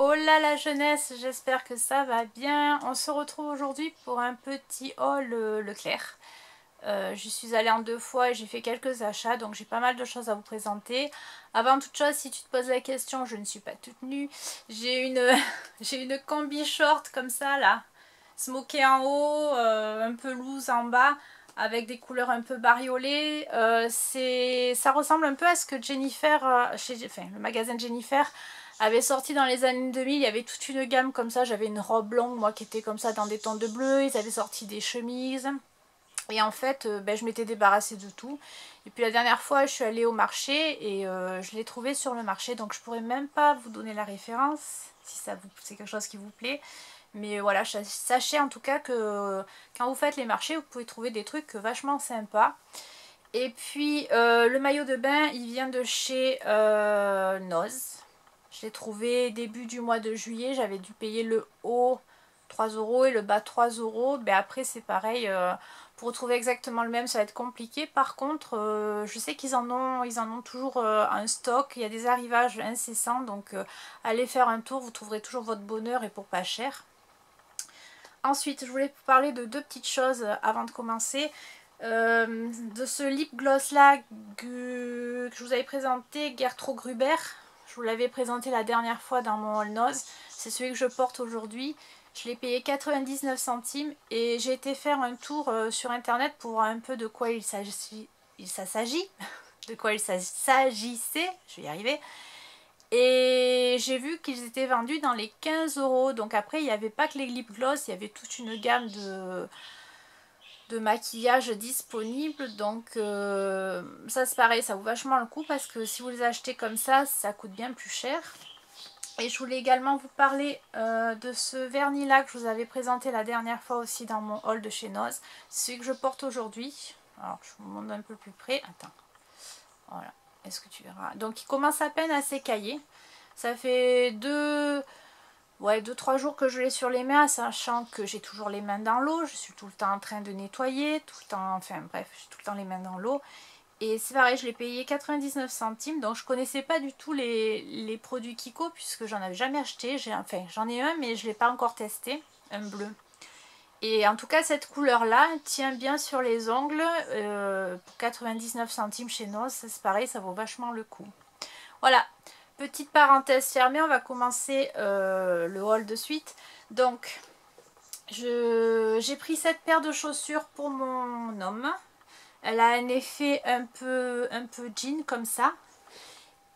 Hola la jeunesse, j'espère que ça va bien. On se retrouve aujourd'hui pour un petit haul Leclerc. Je suis allée en 2 fois et j'ai fait quelques achats, donc j'ai pas mal de choses à vous présenter. Avant toute chose, si tu te poses la question, je ne suis pas toute nue. J'ai une, j'ai une combi short comme ça là, smoké en haut, un peu loose en bas, avec des couleurs un peu bariolées. Ça ressemble un peu à ce que Jennifer, le magasin Jennifer avait sorti dans les années 2000. Il y avait toute une gamme comme ça. J'avais une robe longue, moi, qui était comme ça dans des tons de bleu. Ils avaient sorti des chemises. Et en fait, je m'étais débarrassée de tout. Et puis la dernière fois, je suis allée au marché et je l'ai trouvé sur le marché. Donc je pourrais même pas vous donner la référence si c'est quelque chose qui vous plaît. Mais voilà, sachez en tout cas que quand vous faites les marchés, vous pouvez trouver des trucs vachement sympas. Et puis le maillot de bain, il vient de chez Noz. Je l'ai trouvé début du mois de juillet. J'avais dû payer le haut 3 € et le bas 3 €. Mais après c'est pareil, pour retrouver exactement le même ça va être compliqué. Par contre je sais qu'ils en ont toujours un stock. Il y a des arrivages incessants, donc allez faire un tour, vous trouverez toujours votre bonheur et pour pas cher. Ensuite je voulais vous parler de deux petites choses avant de commencer. De ce lip gloss là que je vous avais présenté, Gertrude Gruber. Je vous l'avais présenté la dernière fois dans mon haul Nose. C'est celui que je porte aujourd'hui. Je l'ai payé 99 centimes et j'ai été faire un tour sur internet pour voir un peu de quoi il s'agit. De quoi il s'agissait, je vais y arriver. Et j'ai vu qu'ils étaient vendus dans les 15 €. Donc après, il n'y avait pas que les lip gloss, il y avait toute une gamme de maquillage disponible. Donc ça c'est pareil, ça vaut vachement le coup parce que si vous les achetez comme ça coûte bien plus cher. Et je voulais également vous parler de ce vernis là que je vous avais présenté la dernière fois aussi dans mon haul de chez Noz. C'est celui que je porte aujourd'hui. Alors je vous montre un peu plus près. Attends, voilà, est-ce que tu verras? Donc il commence à peine à s'écailler. Ça fait 2-3 jours que je l'ai sur les mains, sachant que j'ai toujours les mains dans l'eau. Je suis tout le temps en train de nettoyer, tout le temps, enfin bref, j'ai tout le temps les mains dans l'eau. Et c'est pareil, je l'ai payé 99 centimes, donc je connaissais pas du tout les produits Kiko, puisque j'en avais jamais acheté. Enfin, j'en ai un, mais je l'ai pas encore testé, un bleu. Et en tout cas, cette couleur-là tient bien sur les ongles, pour 99 centimes chez Noz, c'est pareil, ça vaut vachement le coup. Voilà, petite parenthèse fermée, on va commencer le haul de suite. Donc, j'ai pris cette paire de chaussures pour mon homme. Elle a un effet un peu jean comme ça.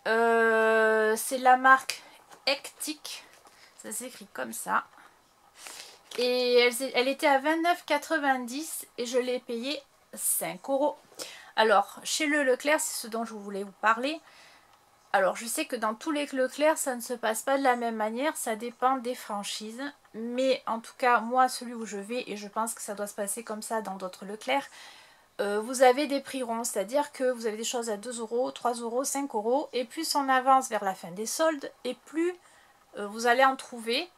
C'est la marque Hectic, ça s'écrit comme ça. Et elle était à 29,90 € et je l'ai payé 5 €. Alors, chez le Leclerc, c'est ce dont je voulais vous parler. Alors je sais que dans tous les Leclerc ça ne se passe pas de la même manière, ça dépend des franchises. Mais en tout cas moi celui où je vais, et je pense que ça doit se passer comme ça dans d'autres Leclerc, vous avez des prix ronds, c'est-à-dire que vous avez des choses à 2 €, 3 €, 5 €. Et plus on avance vers la fin des soldes, et plus vous allez en trouver.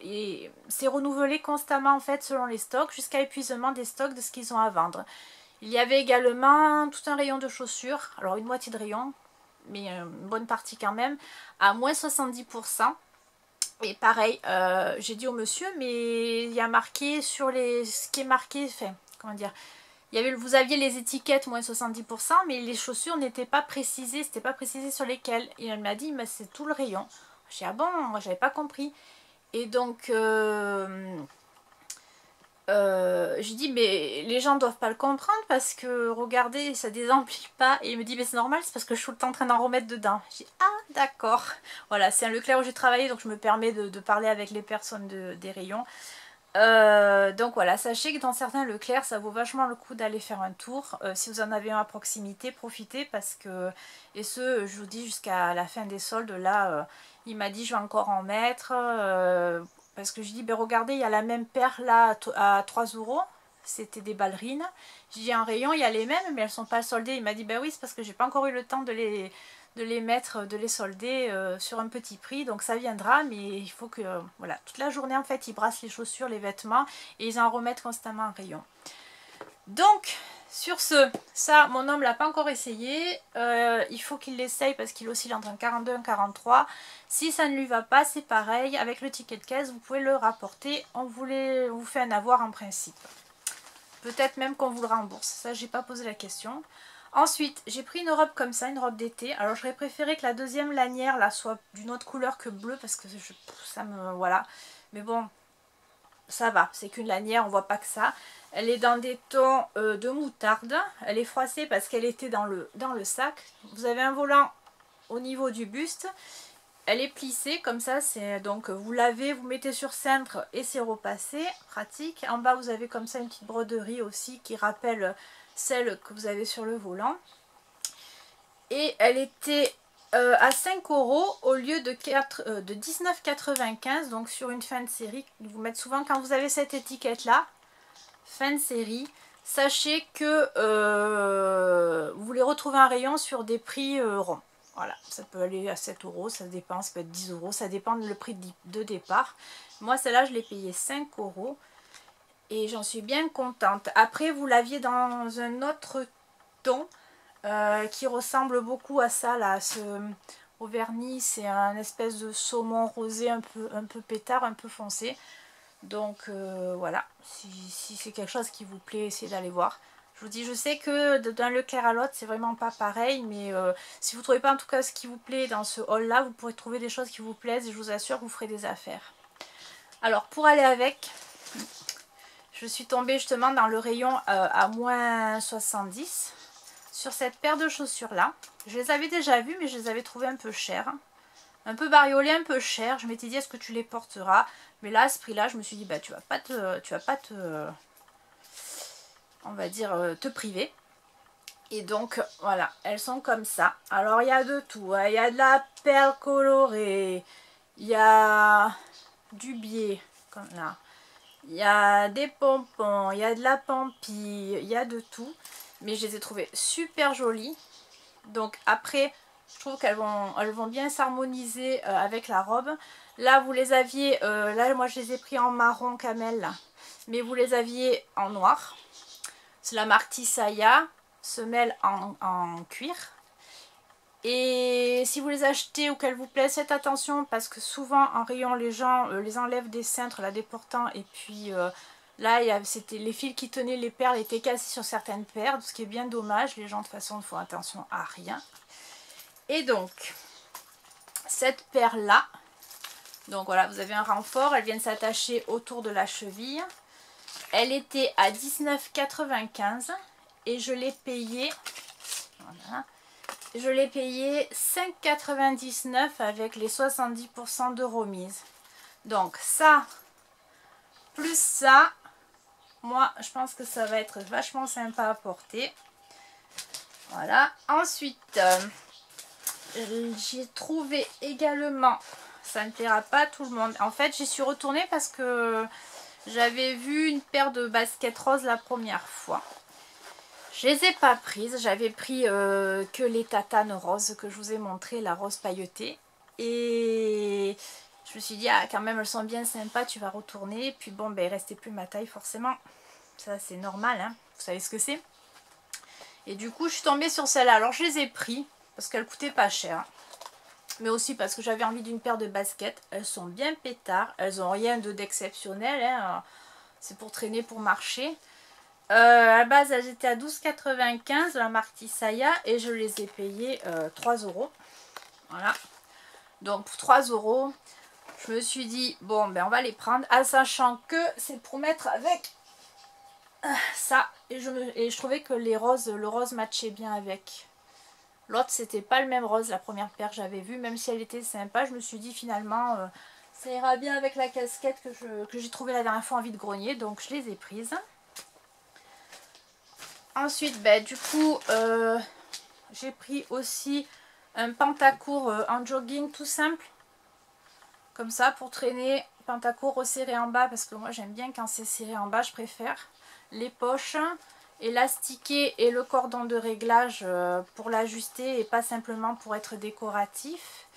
Et c'est renouvelé constamment en fait selon les stocks, jusqu'à épuisement des stocks de ce qu'ils ont à vendre. Il y avait également tout un rayon de chaussures, alors une moitié de rayon, mais une bonne partie quand même, à moins 70%. Et pareil, j'ai dit au monsieur, mais il y a marqué sur ce qui est marqué, enfin, comment dire, vous aviez les étiquettes moins 70%, mais les chaussures n'étaient pas précisées, c'était pas précisé sur lesquelles. Et elle m'a dit, mais c'est tout le rayon. J'ai dit, ah bon, moi j'avais pas compris. Et donc, j'ai dit mais les gens doivent pas le comprendre parce que regardez ça désemplit pas. Et il me dit mais c'est normal, c'est parce que je suis tout le temps en train d'en remettre dedans. J'ai dit ah d'accord. Voilà, c'est un Leclerc où j'ai travaillé, donc je me permets de parler avec les personnes des rayons. Donc voilà, sachez que dans certains Leclerc ça vaut vachement le coup d'aller faire un tour. Si vous en avez un à proximité, profitez, parce que, et ce je vous dis jusqu'à la fin des soldes là, il m'a dit je vais encore en mettre, parce que je dis ben regardez il y a la même paire là à 3 €, c'était des ballerines. J'ai dit en rayon il y a les mêmes mais elles sont pas soldées. Il m'a dit ben oui c'est parce que j'ai pas encore eu le temps de les mettre, de les solder sur un petit prix, donc ça viendra. Mais il faut que, voilà, toute la journée en fait ils brassent les chaussures, les vêtements, et ils en remettent constamment en rayon. Donc Sur ce, ça, mon homme l'a pas encore essayé. Il faut qu'il l'essaye parce qu'il oscille entre un 42 et un 43. Si ça ne lui va pas, c'est pareil. Avec le ticket de caisse, vous pouvez le rapporter. On vous fait un avoir en principe. Peut-être même qu'on vous le rembourse. Ça, j'ai pas posé la question. Ensuite, j'ai pris une robe comme ça, une robe d'été. Alors, j'aurais préféré que la deuxième lanière là soit d'une autre couleur que bleu parce que ça me... Voilà. Mais bon, ça va. C'est qu'une lanière, on voit pas que ça. Elle est dans des tons de moutarde. Elle est froissée parce qu'elle était dans le sac. Vous avez un volant au niveau du buste. Elle est plissée comme ça. C'est donc vous lavez, vous mettez sur cintre et c'est repassé. Pratique. En bas, vous avez comme ça une petite broderie aussi qui rappelle celle que vous avez sur le volant. Et elle était à 5 € au lieu de 19,95 €. Donc sur une fin de série. Vous mettez souvent quand vous avez cette étiquette là. Fin de série, sachez que vous les retrouvez en rayon sur des prix ronds. Voilà, ça peut aller à 7 €, ça dépend, ça peut être 10 €, ça dépend de le prix de départ. Moi, celle-là, je l'ai payé 5 € et j'en suis bien contente. Après, vous l'aviez dans un autre ton qui ressemble beaucoup à ça, là, au vernis. C'est un espèce de saumon rosé un peu pétard, un peu foncé. Donc voilà, si c'est quelque chose qui vous plaît, essayez d'aller voir. Je vous dis, je sais que d'un Leclerc à l'autre, c'est vraiment pas pareil, mais si vous ne trouvez pas en tout cas ce qui vous plaît dans ce haul là, vous pourrez trouver des choses qui vous plaisent et je vous assure que vous ferez des affaires. Alors pour aller avec, je suis tombée justement dans le rayon à moins 70 sur cette paire de chaussures là. Je les avais déjà vues, mais je les avais trouvées un peu chères. Un peu bariolé, un peu cher. Je m'étais dit, est-ce que tu les porteras? Mais là, à ce prix-là, je me suis dit, bah tu vas pas te on va dire, te priver. Et donc, voilà, elles sont comme ça. Alors, il y a de tout. Hein. Il y a de la perle colorée. Il y a du biais, comme là. Il y a des pompons. Il y a de la pampille. Il y a de tout. Mais je les ai trouvées super jolies. Donc, après... Je trouve qu'elles vont bien s'harmoniser avec la robe. Là, vous les aviez... là, moi, je les ai pris en marron camel. Là. Mais vous les aviez en noir. C'est la marque Tisaya. Semelle en cuir. Et si vous les achetez ou qu'elles vous plaisent, faites attention. Parce que souvent, en rayon, les gens les enlèvent des cintres, là, des portants. Et puis... là, c'était les fils qui tenaient les perles étaient cassés sur certaines paires. Ce qui est bien dommage. Les gens, de toute façon, ne font attention à rien. Et donc, cette paire-là, donc voilà, vous avez un renfort, elle vient de s'attacher autour de la cheville. Elle était à 19,95 € et je l'ai payée, voilà, je l'ai payée 5,99 € avec les 70% de remise. Donc ça, plus ça, moi je pense que ça va être vachement sympa à porter. Voilà, ensuite... j'ai trouvé également, ça ne plaira pas à tout le monde. En fait, j'y suis retournée parce que j'avais vu une paire de baskets roses la première fois. Je les ai pas prises, j'avais pris que les tatanes roses que je vous ai montré, la rose pailletée. Et je me suis dit, ah quand même elles sont bien sympas, tu vas retourner. Et puis bon, ben il restait plus ma taille forcément. Ça c'est normal, hein, vous savez ce que c'est. Et du coup, je suis tombée sur celle-là. Alors je les ai pris. Parce qu'elles coûtaient pas cher. Mais aussi parce que j'avais envie d'une paire de baskets. Elles sont bien pétards. Elles n'ont rien d'exceptionnel. Hein. C'est pour traîner, pour marcher. À la base, elles étaient à 12,95 € la marque Tisaya. Et je les ai payées 3 €. Voilà. Donc pour 3 €, je me suis dit, bon, ben on va les prendre. En sachant que c'est pour mettre avec ça. Et je trouvais que le rose matchait bien avec. L'autre, c'était pas le même rose, la première paire que j'avais vue. Même si elle était sympa, je me suis dit finalement, ça ira bien avec la casquette que j'ai trouvée la dernière fois en vide-grenier. Donc, je les ai prises. Ensuite, ben, du coup, j'ai pris aussi un pantacourt en jogging tout simple. Comme ça, pour traîner. Pantacourt resserré en bas, parce que moi, j'aime bien quand c'est serré en bas, je préfère. Les poches... élastiqué et le cordon de réglage pour l'ajuster et pas simplement pour être décoratif.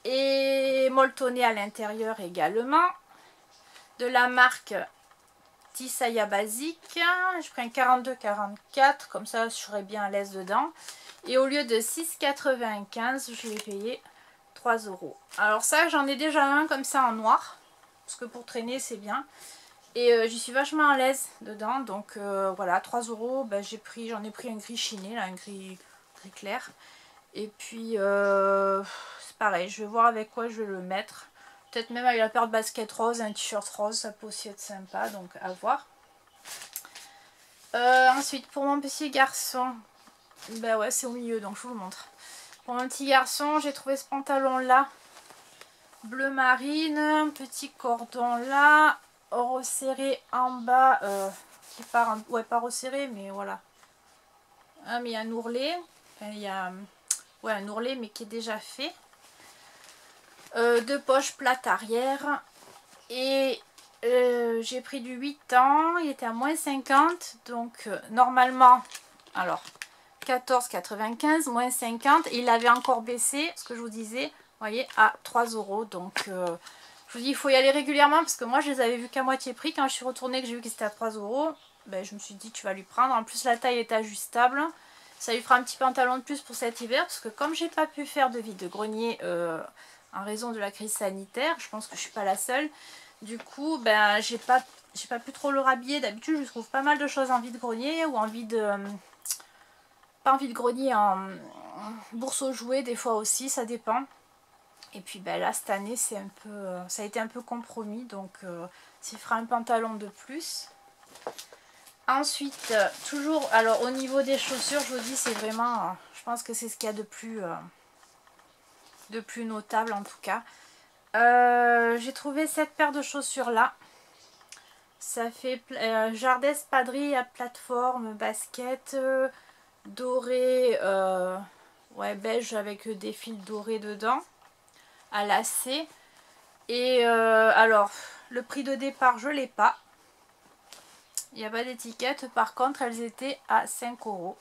Et molletonné à l'intérieur également. De la marque Saya basique. J'ai pris un 42-44, comme ça je serai bien à l'aise dedans. Et au lieu de 6,95, je l'ai payé 3 euros. Alors ça, j'en ai déjà un comme ça en noir, parce que pour traîner c'est bien. Et j'y suis vachement à l'aise dedans, donc voilà, 3 euros, ben, j'en ai pris un gris chiné, là, un gris clair. Et puis c'est pareil, je vais voir avec quoi je vais le mettre. Peut-être même avec la paire de baskets rose, un t-shirt rose, ça peut aussi être sympa, donc à voir. Ensuite, pour mon petit garçon, ben ouais, c'est au milieu, donc je vous le montre. Pour mon petit garçon, j'ai trouvé ce pantalon là, bleu marine, petit cordon là, resserré en bas, qui part, ouais, pas resserré, mais voilà. Ah, mais il y a un ourlet, enfin, il y a ouais, un ourlet, mais qui est déjà fait. Deux poches plates arrière. Et j'ai pris du 8 ans, il était à moins 50, donc normalement, alors 14,95, moins 50, et il avait encore baissé, ce que je vous disais, vous voyez, à 3 euros. Donc je vous dis, il faut y aller régulièrement, parce que moi je les avais vus qu'à moitié prix. Quand je suis retournée, que j'ai vu que c'était à 3 euros, ben, je me suis dit, tu vas lui prendre. En plus, la taille est ajustable, ça lui fera un petit pantalon de plus pour cet hiver, parce que comme j'ai pas pu faire de vide-grenier en raison de la crise sanitaire, je pense que je suis pas la seule. Du coup, ben, j'ai pas pu trop le rhabiller. D'habitude, je trouve pas mal de choses en vide-grenier ou en vide... pas en vide-grenier, en bourse aux jouets, des fois aussi, ça dépend. Et puis ben, là, cette année, c'est un peu, ça a été un peu compromis. Donc, s'il fera un pantalon de plus. Ensuite, toujours, alors au niveau des chaussures, je vous dis, c'est vraiment... je pense que c'est ce qu'il y a de plus notable en tout cas. J'ai trouvé cette paire de chaussures là. Ça fait Jardin Espadrille à plateforme, basket, doré, ouais, beige avec des fils dorés dedans, à lacets. Et alors, le prix de départ, je l'ai pas. Il n'y a pas d'étiquette. Par contre, elles étaient à 5 euros.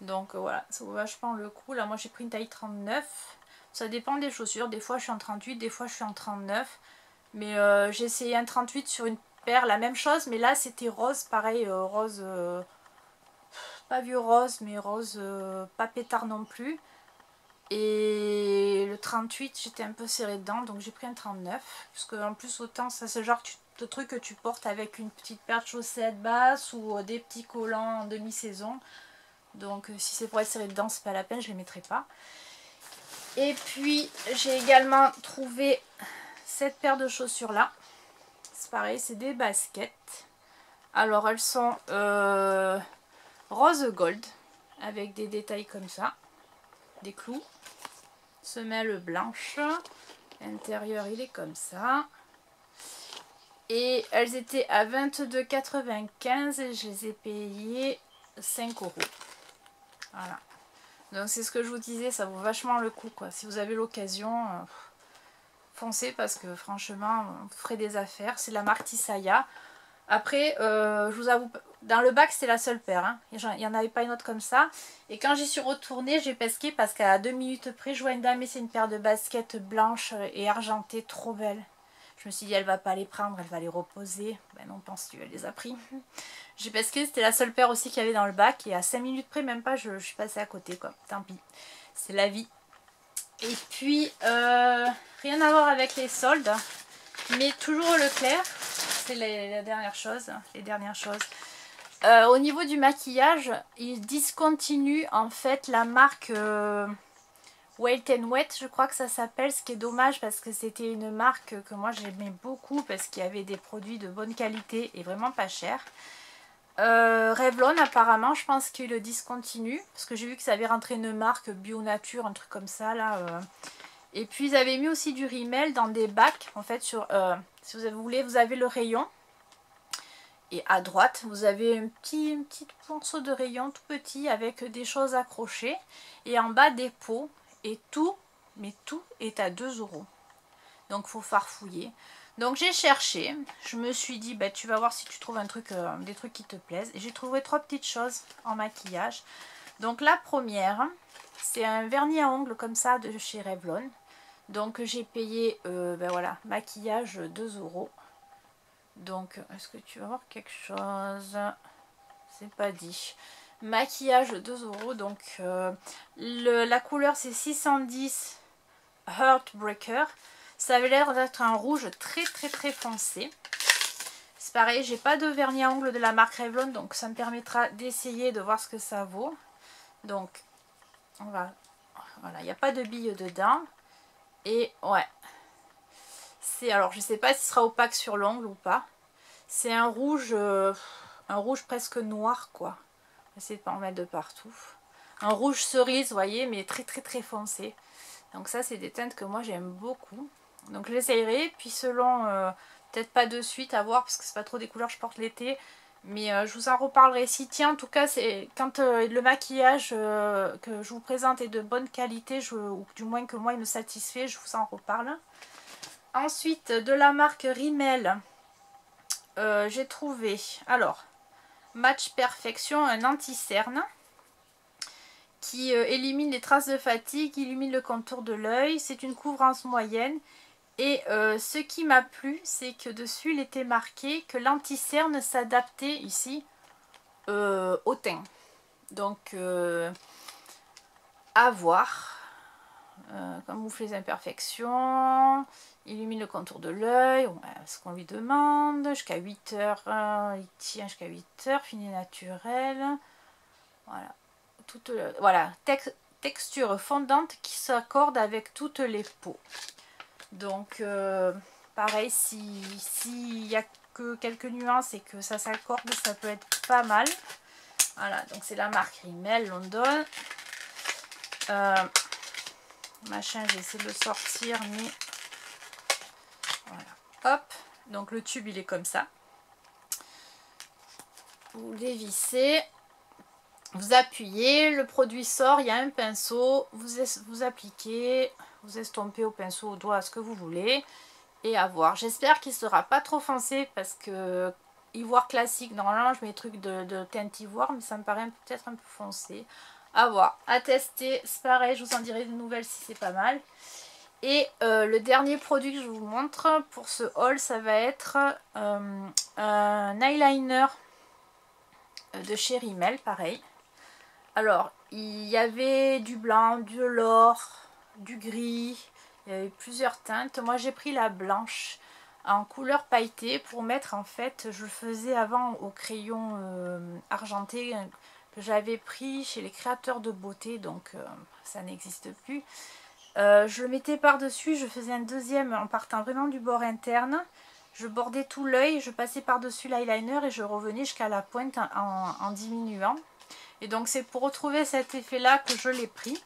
Donc voilà, ça vaut vachement le coup. Là, moi, j'ai pris une taille 39. Ça dépend des chaussures. Des fois, je suis en 38, des fois, je suis en 39. Mais j'ai essayé un 38 sur une paire, la même chose. Mais là, c'était rose, pareil, rose, pas vieux rose, mais rose pas pétard non plus. Et le 38, j'étais un peu serrée dedans, donc j'ai pris un 39. Parce que en plus, autant, ça c'est le genre de truc que tu portes avec une petite paire de chaussettes basses ou des petits collants en demi-saison. Donc si c'est pour être serré dedans, c'est pas la peine, je les mettrai pas. Et puis j'ai également trouvé cette paire de chaussures là. C'est pareil, c'est des baskets. Alors elles sont rose gold avec des détails comme ça, des clous. Semelle blanche. L'intérieur il est comme ça. Et elles étaient à 22,95 et je les ai payées 5 euros. Voilà. Donc c'est ce que je vous disais, ça vaut vachement le coup quoi. Si vous avez l'occasion, foncez parce que franchement, vous ferez des affaires. C'est la marque Saya. Après, je vous avoue, dans le bac c'était la seule paire. Hein. Il n'y en avait pas une autre comme ça. Et quand j'y suis retournée, j'ai pesqué parce qu'à 2 minutes près, je vois une dame et c'est une paire de baskets blanches et argentées, trop belles. Je me suis dit, elle va pas les prendre, elle va les reposer. Ben non, penses-tu, elle les a pris. J'ai pesqué, c'était la seule paire aussi qu'il y avait dans le bac. Et à 5 minutes près, même pas, je suis passée à côté quoi. Tant pis, c'est la vie. Et puis, rien à voir avec les soldes, mais toujours au Leclerc. C'est les dernières choses. Au niveau du maquillage, ils discontinuent en fait la marque Wet n Wet, je crois que ça s'appelle, ce qui est dommage parce que c'était une marque que moi j'aimais beaucoup parce qu'il y avait des produits de bonne qualité et vraiment pas cher. Revlon apparemment, je pense qu'ils le discontinuent parce que j'ai vu que ça avait rentré une marque Bio Nature, un truc comme ça là. Et puis ils avaient mis aussi du Rimmel dans des bacs en fait sur... si vous voulez, vous avez le rayon. Et à droite, vous avez un petit morceau de rayon tout petit avec des choses accrochées. Et en bas, des pots. Et tout, mais tout est à 2 euros. Donc, il faut farfouiller. Donc, j'ai cherché. Je me suis dit, bah, tu vas voir si tu trouves un truc, des trucs qui te plaisent. Et j'ai trouvé 3 petites choses en maquillage. Donc, la première, c'est un vernis à ongles comme ça de chez Revlon. Donc, j'ai payé, ben voilà, maquillage 2 euros. Donc, est-ce que tu vas voir quelque chose? C'est pas dit. Maquillage 2 €. Donc, la couleur c'est 610 Heartbreaker. Ça avait l'air d'être un rouge très foncé. C'est pareil, j'ai pas de vernis à ongles de la marque Revlon, donc ça me permettra d'essayer de voir ce que ça vaut. Donc, voilà, il n'y a pas de billes dedans. Et ouais, c'est, alors je sais pas si ce sera opaque sur l'ongle ou pas. C'est un rouge presque noir quoi. Essayer de pas en mettre de partout. Un rouge cerise, vous voyez, mais très foncé. Donc ça, c'est des teintes que moi j'aime beaucoup. Donc j'essayerai, puis selon, peut-être pas de suite à voir, parce que c'est pas trop des couleurs que je porte l'été. Mais je vous en reparlerai si tiens. En tout cas, c'est quand le maquillage que je vous présente est de bonne qualité, ou du moins que moi il me satisfait, je vous en reparle. Ensuite, de la marque Rimmel, j'ai trouvé, alors, Match Perfection, un anti-cerne qui élimine les traces de fatigue, illumine le contour de l'œil. C'est une couvrance moyenne. Et ce qui m'a plu, c'est que dessus, il était marqué que l'anti-cerne s'adaptait ici au teint. Donc, à voir. Camoufle les imperfections, illumine le contour de l'œil, ce qu'on lui demande, jusqu'à 8 heures, il tient jusqu'à 8 heures, fini naturel. Voilà. Voilà, texture fondante qui s'accorde avec toutes les peaux. Donc, pareil, s'il n'y a que quelques nuances et que ça s'accorde, ça peut être pas mal. Voilà, donc c'est la marque Rimmel London. Machin, j'essaie de le sortir, mais voilà. Hop, donc le tube il est comme ça. Vous dévissez, vous appuyez, le produit sort, il y a un pinceau, vous appliquez, vous estompez au pinceau, au doigt, ce que vous voulez, et à voir. J'espère qu'il sera pas trop foncé parce que ivoire classique, normalement je mets des trucs de teinte ivoire, mais ça me paraît peut-être un peu foncé. À voir, à tester, c'est pareil, je vous en dirai des nouvelles si c'est pas mal. Et le dernier produit que je vous montre pour ce haul, ça va être un eyeliner de chez Rimmel, pareil. Alors, il y avait du blanc, de l'or, du gris, il y avait plusieurs teintes. Moi j'ai pris la blanche en couleur pailletée pour mettre, en fait, je le faisais avant au crayon argenté que j'avais pris chez les créateurs de beauté, donc ça n'existe plus. Je le mettais par dessus, je faisais un deuxième en partant vraiment du bord interne, je bordais tout l'œil, je passais par dessus l'eyeliner et je revenais jusqu'à la pointe en diminuant. Et donc c'est pour retrouver cet effet là que je l'ai pris.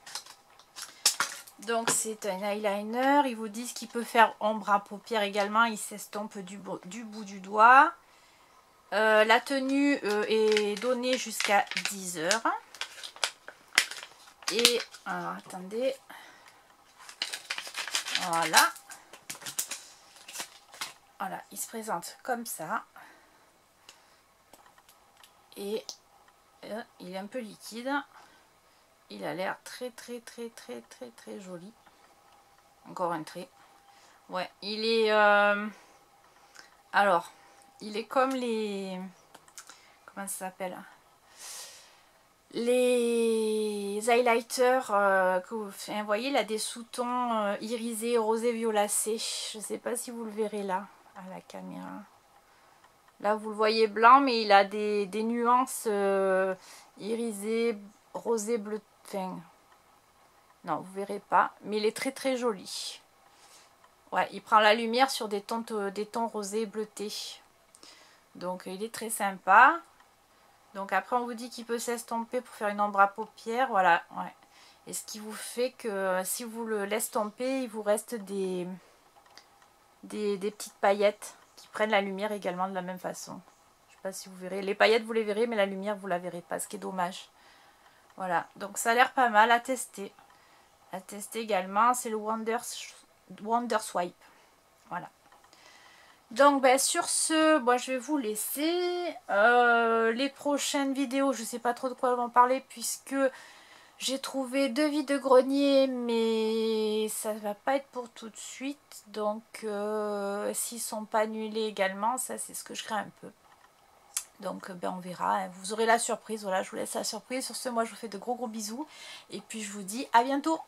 Donc c'est un eyeliner, ils vous disent qu'il peut faire ombre à paupières également, il s'estompe du bout du doigt. La tenue est donnée jusqu'à 10 heures. Et alors attendez, voilà. Voilà, il se présente comme ça. Et il est un peu liquide. Il a l'air très joli. Encore un trait. Ouais, il est... alors, il est comme les... Comment ça s'appelle? Les highlighters que vous voyez, il a des sous-tons irisés, rosé, violacé. Je ne sais pas si vous le verrez là, à la caméra. Là, vous le voyez blanc, mais il a des nuances irisées, rosé, bleu. Enfin, non, vous verrez pas, mais il est très joli. Ouais, il prend la lumière sur des tons rosés bleutés. Donc, il est très sympa. Donc, après, on vous dit qu'il peut s'estomper pour faire une ombre à paupières. Voilà, ouais. Et ce qui vous fait que si vous le l'estompez, il vous reste des petites paillettes qui prennent la lumière également de la même façon. Je sais pas si vous verrez. Les paillettes, vous les verrez, mais la lumière, vous la verrez pas, ce qui est dommage. Voilà, donc ça a l'air pas mal à tester. À tester également, c'est le Wonder Swipe. Voilà. Donc ben, sur ce, moi je vais vous laisser. Les prochaines vidéos, je sais pas trop de quoi on va en parler puisque J'ai trouvé 2 vide-greniers, mais ça va pas être pour tout de suite. Donc s'ils sont pas annulés également, ça c'est ce que je crains un peu. Donc ben, on verra, hein. Vous aurez la surprise. Voilà, je vous laisse la surprise. Sur ce, moi je vous fais de gros bisous. Et puis je vous dis à bientôt.